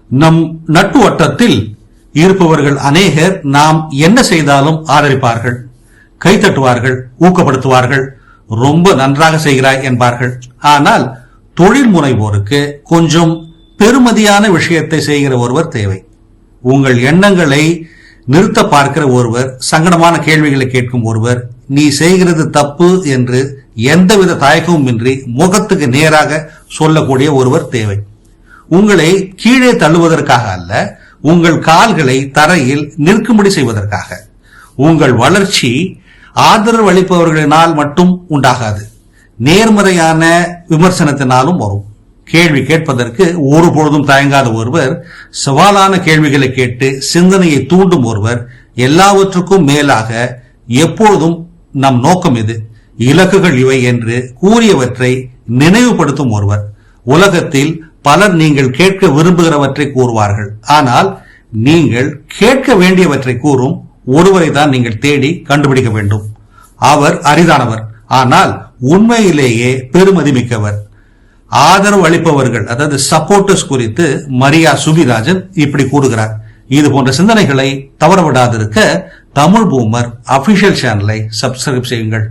நம் நட்பு வட்டத்தில் இருப்பவர்கள் அநேகர் நாம் என்ன செய்தாலும் ஆதரிப்பார்கள், கைத்தட்டுவார்கள், ஊக்கப்படுத்துவார்கள், ரொம்ப நன்றாக செய்கிறாய் என்பார்கள். ஆனால் தொழில் முனைவோருக்கு கொஞ்சம் பெருமதியான விஷயத்தை செய்கிற ஒருவர் தேவை. உங்கள் எண்ணங்களை நிறுத்த பார்க்கிற ஒருவர், சங்கடமான கேள்விகளை கேட்கும் ஒருவர், நீ செய்கிறது தப்பு என்று எந்தவித தயக்கமும் இன்றி முகத்துக்கு நேராக சொல்லக்கூடிய ஒருவர் தேவை. உங்களை கீழே தள்ளுவதற்காக அல்ல, உங்கள் கால்களை தரையில் நிற்கும்படி செய்வதற்காக. உங்கள் வளர்ச்சி ஆதரவு அளிப்பவர்களினால் மட்டும் உண்டாகாது, நேர்மறையான விமர்சனத்தினாலும் வரும். கேள்வி கேட்பதற்கு ஒருபொழுதும் தயங்காத ஒருவர், சவாலான கேள்விகளை கேட்டு சிந்தனையை தூண்டும் ஒருவர், எல்லாவற்றுக்கும் மேலாக எப்பொழுதும் நம் நோக்கம் இது, இலக்குகள் இவை என்று கூறியவற்றை நினைவுபடுத்தும் ஒருவர். உலகத்தில் பலர் நீங்கள் கேட்க விரும்புகிறவற்றை கூறுவார்கள், ஆனால் நீங்கள் கேட்க வேண்டியவற்றை கூறும் ஒருவரை தான் நீங்கள் தேடி கண்டுபிடிக்க வேண்டும். அவர் அரிதானவர், ஆனால் உண்மையிலேயே பெருமதி மிக்கவர். ஆதரவு அளிப்பவர்கள், அதாவது சப்போர்ட்டர்ஸ் குறித்து மரியா சுபிராஜன் இப்படி கூறுகிறார். இது போன்ற சிந்தனைகளை தவறவிடாதிருக்க தமிழ் பூமர் அபிஷியல் சேனலை சப்ஸ்கிரைப் செய்யுங்கள்.